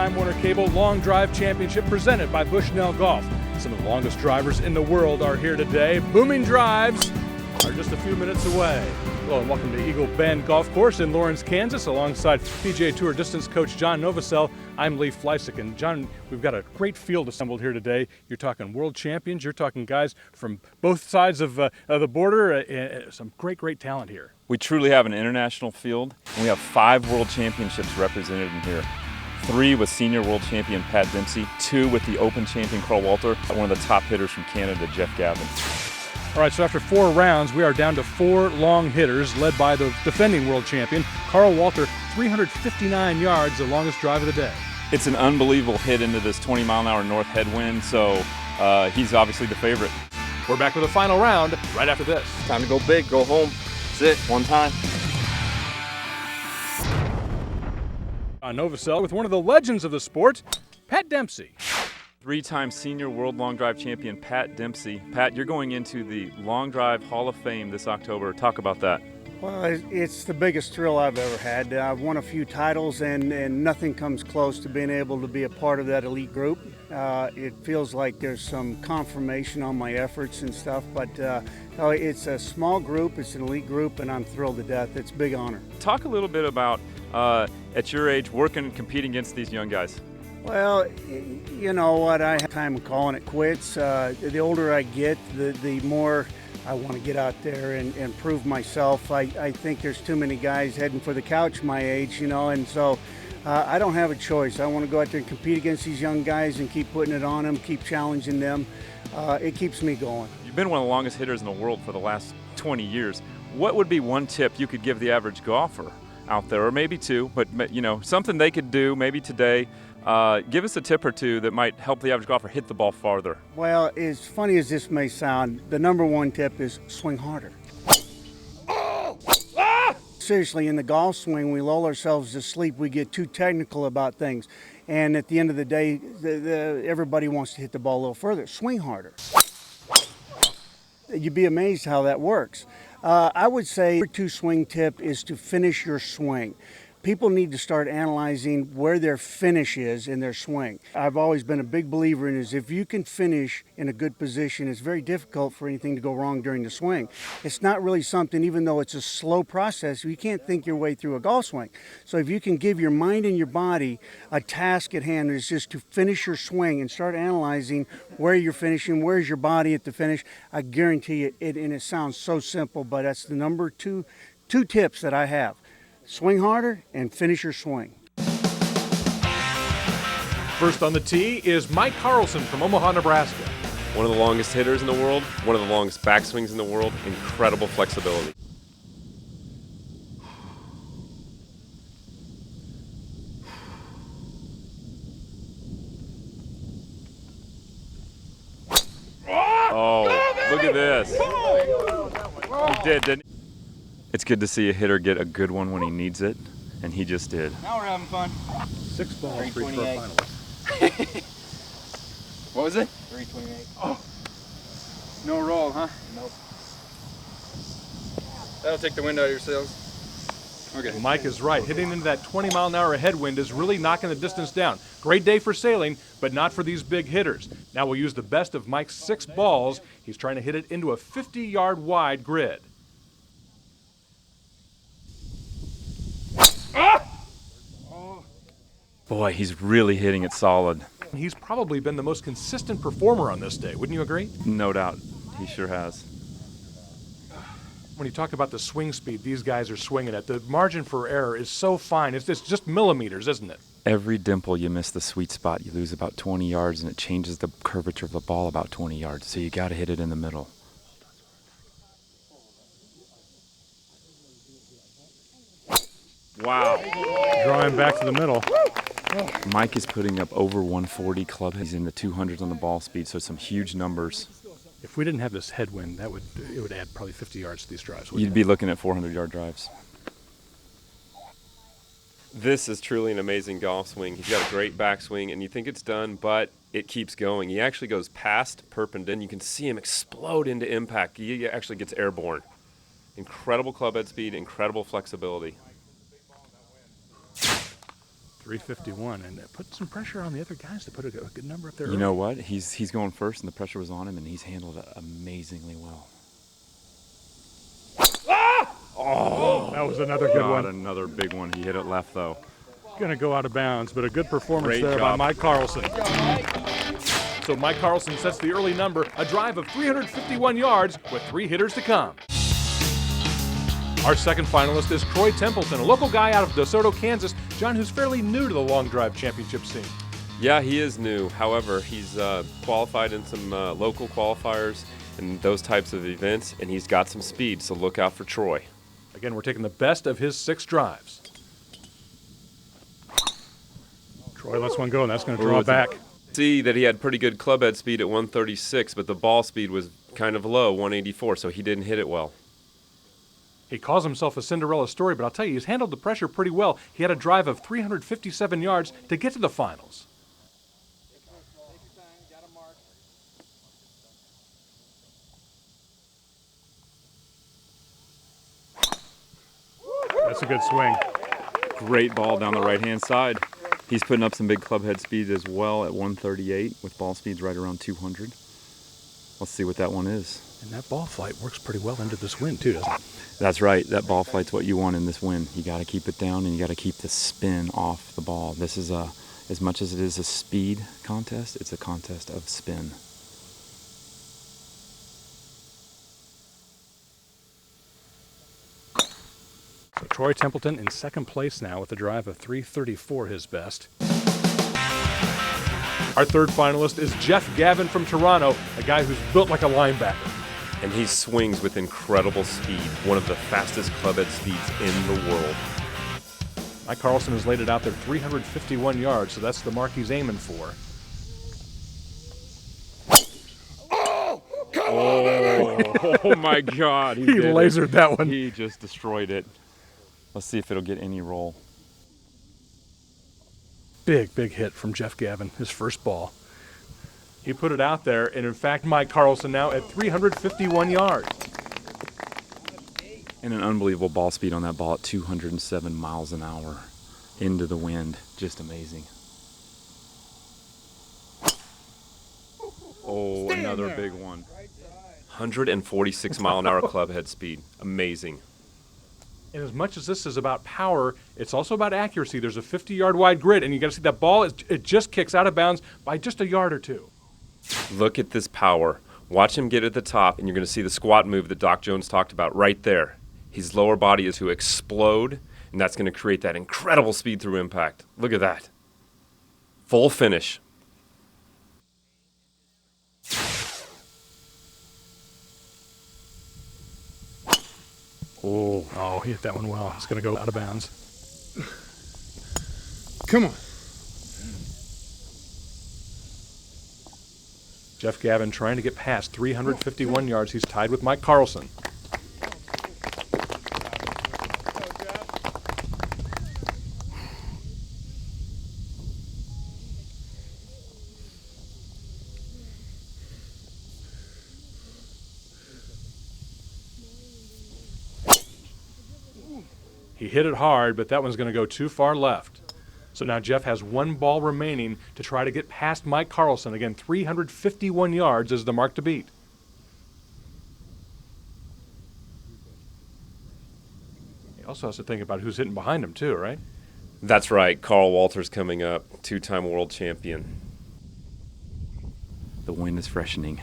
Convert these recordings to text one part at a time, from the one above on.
Time Warner Cable Long Drive Championship presented by Bushnell Golf. Some of the longest drivers in the world are here today. Booming drives are just a few minutes away. Hello and welcome to Eagle Bend Golf Course in Lawrence, Kansas, alongside PGA Tour distance coach John Novosel. I'm Lee Fleisig, and John, we've got a great field assembled here today. You're talking world champions, you're talking guys from both sides of the border, some great talent here. We truly have an international field, and we have 5 world championships represented in here. 3 with senior world champion Pat Dempsey, 2 with the Open champion Carl Walter, one of the top hitters from Canada, Jeff Gavin. All right, so after 4 rounds, we are down to 4 long hitters, led by the defending world champion, Carl Walter, 359 yards, the longest drive of the day. It's an unbelievable hit into this 20-mile-an-hour north headwind, so he's obviously the favorite. We're back with the final round right after this. Time to go big, go home. That's it, one time. Novosel with one of the legends of the sport, Pat Dempsey. 3-time senior world long drive champion Pat Dempsey. Pat, you're going into the Long Drive Hall of Fame this October. Talk about that. Well, it's the biggest thrill I've ever had. I've won a few titles, and nothing comes close to being able to be a part of that elite group. It feels like there's some confirmation on my efforts and stuff, but it's a small group, it's an elite group, and I'm thrilled to death. It's a big honor. Talk a little bit about, at your age, working and competing against these young guys. Well, you know what, I have time calling it quits. The older I get, the more I want to get out there and prove myself. I think there's too many guys heading for the couch my age, you know, and so I don't have a choice. I want to go out there and compete against these young guys and keep putting it on them, keep challenging them. It keeps me going. You've been one of the longest hitters in the world for the last 20 years. What would be one tip you could give the average golfer out there, or maybe 2, but you know, something they could do maybe today? Give us a tip or 2 that might help the average golfer hit the ball farther. Well, as funny as this may sound, the number 1 tip is swing harder. Seriously, in the golf swing, we lull ourselves to sleep. We get too technical about things. And at the end of the day, everybody wants to hit the ball a little further. Swing harder. You'd be amazed how that works. I would say number 2 swing tip is to finish your swing. People need to start analyzing where their finish is in their swing. I've always been a big believer in is if you can finish in a good position, it's very difficult for anything to go wrong during the swing. It's not really something, even though it's a slow process, you can't think your way through a golf swing. So if you can give your mind and your body a task at hand, is just to finish your swing and start analyzing where you're finishing, where's your body at the finish, I guarantee you, and it sounds so simple, but that's the number 2 tips that I have. Swing harder and finish your swing. First on the tee is Mike Carlson from Omaha, Nebraska. One of the longest hitters in the world, one of the longest backswings in the world, incredible flexibility. Oh, look at this. He did, didn't he? It's good to see a hitter get a good one when he needs it, and he just did. Now we're having fun. 6 balls for each finalist. What was it? 328. Oh. No roll, huh? Nope. That'll take the wind out of your sails. Okay. Mike is right. Hitting into that 20-mile-an-hour headwind is really knocking the distance down. Great day for sailing, but not for these big hitters. Now we'll use the best of Mike's 6 balls. He's trying to hit it into a 50-yard wide grid. Boy, he's really hitting it solid. He's probably been the most consistent performer on this day. Wouldn't you agree? No doubt. He sure has. When you talk about the swing speed these guys are swinging at, the margin for error is so fine. It's just millimeters, isn't it? Every dimple you miss the sweet spot, you lose about 20 yards, and it changes the curvature of the ball about 20 yards. So you got to hit it in the middle. Wow. Drawing back to the middle. Mike is putting up over 140 club. He's in the 200s on the ball speed, so some huge numbers. If we didn't have this headwind, it would add probably 50 yards to these drives. You'd be looking at 400-yard drives. This is truly an amazing golf swing. He's got a great backswing, and you think it's done, but it keeps going. He actually goes past perpendicular. You can see him explode into impact. He actually gets airborne. Incredible club head speed, incredible flexibility. 351, and put some pressure on the other guys to put a good number up there. You know what? He's going first, and the pressure was on him, and he's handled it amazingly well. Oh, that was another good one. Another big one. He hit it left, though. Going to go out of bounds, but a good performance Great there job by Mike Carlson. So Mike Carlson sets the early number, a drive of 351 yards with 3 hitters to come. Our second finalist is Troy Templeton, a local guy out of DeSoto, Kansas. John, who's fairly new to the long drive championship scene. Yeah, he is new. However, he's qualified in some local qualifiers and those types of events, and he's got some speed, so look out for Troy. Again, we're taking the best of his 6 drives. Troy lets one go, and that's going to draw back. See that he had pretty good club head speed at 136, but the ball speed was kind of low, 184, so he didn't hit it well. He calls himself a Cinderella story, but I'll tell you, he's handled the pressure pretty well. He had a drive of 357 yards to get to the finals. That's a good swing. Great ball down the right-hand side. He's putting up some big club head speed as well at 138 with ball speeds right around 200. Let's see what that one is. And that ball flight works pretty well into this wind too, doesn't it? That's right. That ball flight's what you want in this wind. You got to keep it down and you got to keep the spin off the ball. This is as much as it is a speed contest, it's a contest of spin. So Troy Templeton in second place now with a drive of 334, his best. Our third finalist is Jeff Gavin from Toronto, a guy who's built like a linebacker. And he swings with incredible speed, one of the fastest club head speeds in the world. Mike Carlson has laid it out there 351 yards, so that's the mark he's aiming for. Oh my God. He lasered that one. He just destroyed it. Let's see if it'll get any roll. Big hit from Jeff Gavin, his first ball. He put it out there, and in fact, Mike Carlson now at 351 yards. And an unbelievable ball speed on that ball at 207 miles an hour into the wind. Just amazing. Oh, another big one. 146 mile an hour club head speed. Amazing. And as much as this is about power, it's also about accuracy. There's a 50-yard wide grid, and you got to see that ball, it just kicks out of bounds by just a yard or two. Look at this power. Watch him get at the top, and you're going to see the squat move that Doc Jones talked about right there. His lower body is to explode, and that's going to create that incredible speed through impact. Look at that. Full finish. Oh, he hit that one well. It's going to go out of bounds. Come on. Jeff Gavin trying to get past 351 yards. He's tied with Mike Carlson. He hit it hard, but that one's going to go too far left. So now Jeff has one ball remaining to try to get past Mike Carlson. Again, 351 yards is the mark to beat. He also has to think about who's hitting behind him too, right? That's right. Carl Walters coming up, two-time world champion. The wind is freshening.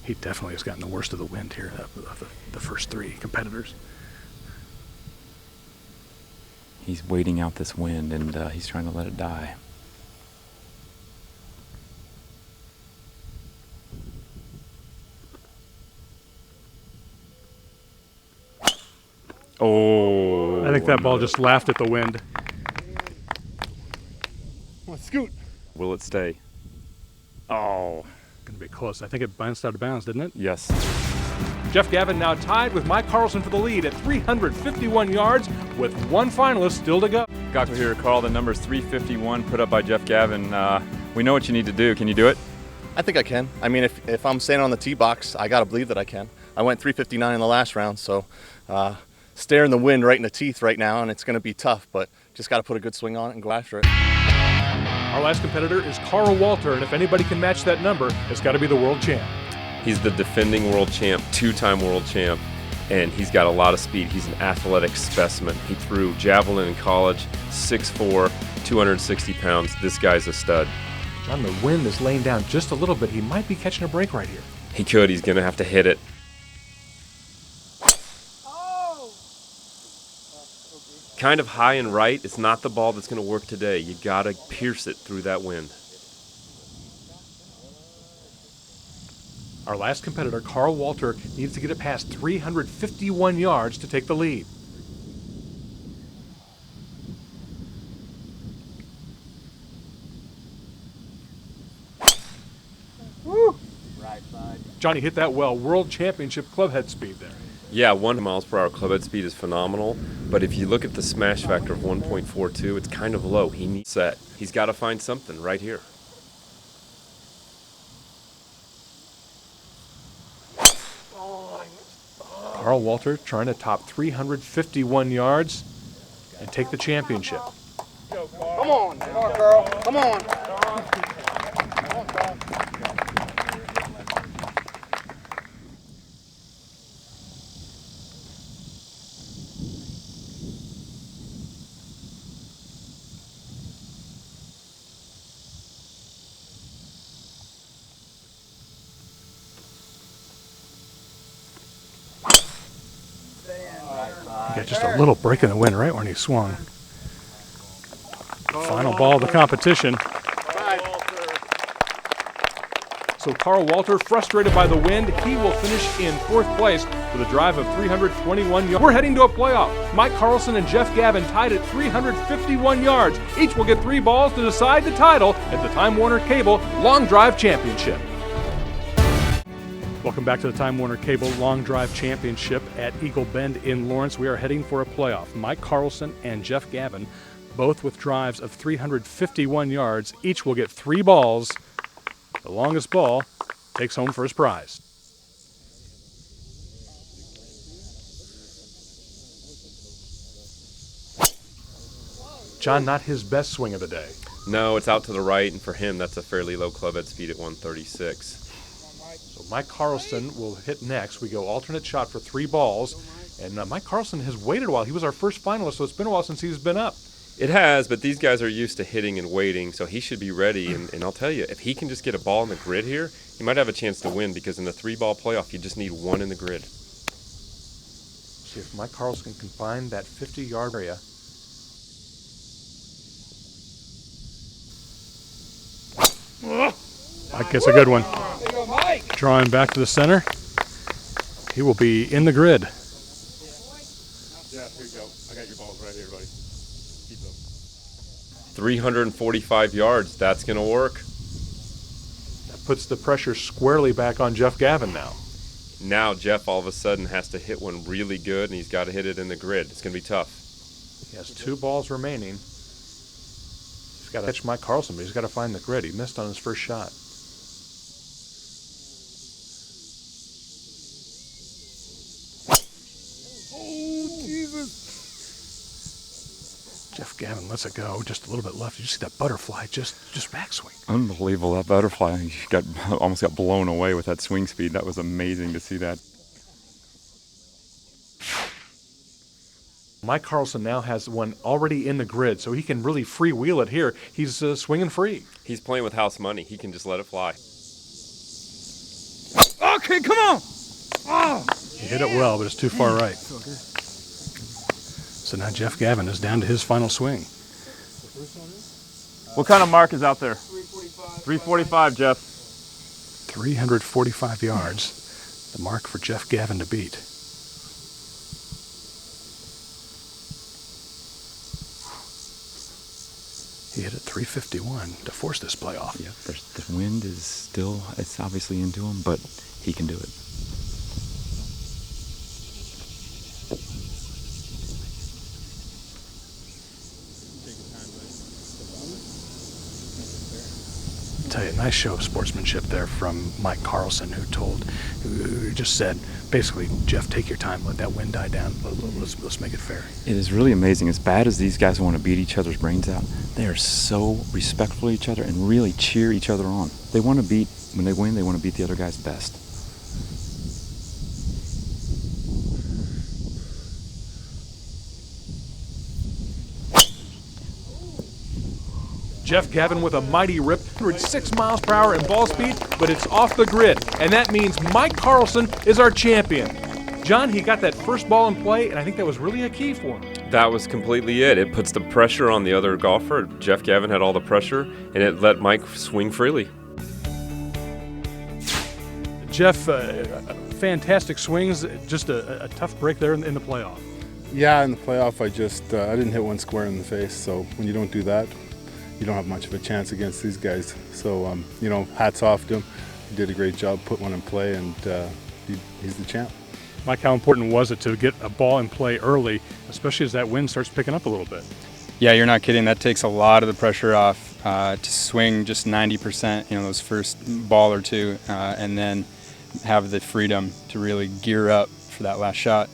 He definitely has gotten the worst of the wind here of the first 3 competitors. He's waiting out this wind, and he's trying to let it die. Oh. I think that ball just laughed at the wind. Come on, scoot. Will it stay? Oh. Going to be close. I think it bounced out of bounds, didn't it? Yes. Jeff Gavin now tied with Mike Carlson for the lead at 351 yards with one finalist still to go. Gocko here, Carl. The number's 351 put up by Jeff Gavin. We know what you need to do. Can you do it? I think I can. I mean, if I'm standing on the tee box, I got to believe that I can. I went 359 in the last round, so staring the wind right in the teeth right now, and it's going to be tough. But Just got to put a good swing on it and go after it. Our last competitor is Carl Walter, and if anybody can match that number, it's got to be the world champ. He's the defending world champ, 2-time world champ, and he's got a lot of speed. He's an athletic specimen. He threw javelin in college, 6'4", 260 pounds. This guy's a stud. John, the wind is laying down just a little bit. He might be catching a break right here. He could. He's going to have to hit it. Kind of high and right. It's not the ball that's going to work today. You got to pierce it through that wind. Our last competitor, Carl Walter, needs to get it past 351 yards to take the lead. Woo! Right side. Johnny hit that well. World Championship clubhead speed there. Yeah, 1 miles per hour clubhead speed is phenomenal, but if you look at the smash factor of 1.42, it's kind of low. He needs set. He's got to find something right here. Carl Walter trying to top 351 yards and take the championship. Come on, girl. Come on. He got just a little break in the wind right when he swung. Final ball of the competition. So Carl Walter, frustrated by the wind, he will finish in 4th place with a drive of 321 yards. We're heading to a playoff. Mike Carlson and Jeff Gavin tied at 351 yards. Each will get 3 balls to decide the title at the Time Warner Cable Long Drive Championship. Welcome back to the Time Warner Cable Long Drive Championship at Eagle Bend in Lawrence. We are heading for a playoff. Mike Carlson and Jeff Gavin, both with drives of 351 yards. Each will get 3 balls. The longest ball takes home first prize. John, not his best swing of the day. No, it's out to the right, and for him, that's a fairly low clubhead speed at 136. So Mike Carlson will hit next. We go alternate shot for 3 balls. And Mike Carlson has waited a while. He was our first finalist, so it's been a while since he's been up. It has, but these guys are used to hitting and waiting, so he should be ready. And I'll tell you, if he can just get a ball in the grid here, he might have a chance to win, because in the 3-ball playoff, you just need 1 in the grid. See if Mike Carlson can find that 50-yard area. Mike gets a good one. Drawing back to the center. He will be in the grid. Yeah, here you go. I got your balls right here, buddy. Keep them. 345 yards, that's going to work. That puts the pressure squarely back on Jeff Gavin now. Now Jeff all of a sudden has to hit one really good, and he's got to hit it in the grid. It's going to be tough. He has 2 balls remaining. He's got to catch Mike Carlson, but he's got to find the grid. He missed on his first shot. Jeff Gavin lets it go. Just a little bit left. You just see that butterfly just backswing. Unbelievable, that butterfly. He almost got blown away with that swing speed. That was amazing to see that. Mike Carlson now has one already in the grid, so he can really freewheel it here. He's swinging free. He's playing with house money. He can just let it fly. Okay, come on. Oh. He hit it well, but it's too far right. So now Jeff Gavin is down to his final swing. What kind of mark is out there? 345, Jeff. 345 yards, the mark for Jeff Gavin to beat. He hit at 351 to force this playoff. Yeah, the wind is still, it's obviously into him, but he can do it. tell you, nice show of sportsmanship there from Mike Carlson, who just said, basically, Jeff, take your time, let that wind die down, let's make it fair. It is really amazing. As bad as these guys want to beat each other's brains out, they are so respectful of each other and really cheer each other on. They want to beat, when they win, they want to beat the other guy's best. Jeff Gavin with a mighty rip, 106 miles per hour in ball speed, but it's off the grid, and that means Mike Carlson is our champion. John, he got that first ball in play, and I think that was really a key for him. That was completely it. It puts the pressure on the other golfer. Jeff Gavin had all the pressure, and it let Mike swing freely. Jeff, fantastic swings, just a tough break there in the playoff. Yeah, in the playoff, I didn't hit one square in the face, so when you don't do that, you don't have much of a chance against these guys. So, hats off to him. He did a great job, put one in play, and he's the champ. Mike, how important was it to get a ball in play early, especially as that wind starts picking up a little bit? Yeah, you're not kidding. That takes a lot of the pressure off to swing just 90%, those first ball or two, and then have the freedom to really gear up for that last shot.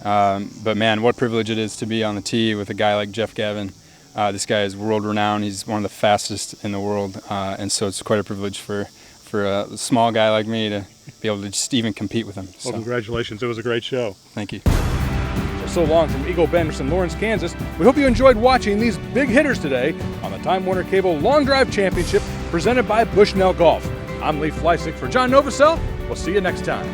But man, what privilege it is to be on the tee with a guy like Jeff Gavin. This guy is world-renowned. He's one of the fastest in the world, and so it's quite a privilege for a small guy like me to be able to just even compete with him. So. Well, congratulations. It was a great show. Thank you. So long from Eagle Bend in Lawrence, Kansas. We hope you enjoyed watching these big hitters today on the Time Warner Cable Long Drive Championship presented by Bushnell Golf. I'm Lee Fleissig for John Novosel. We'll see you next time.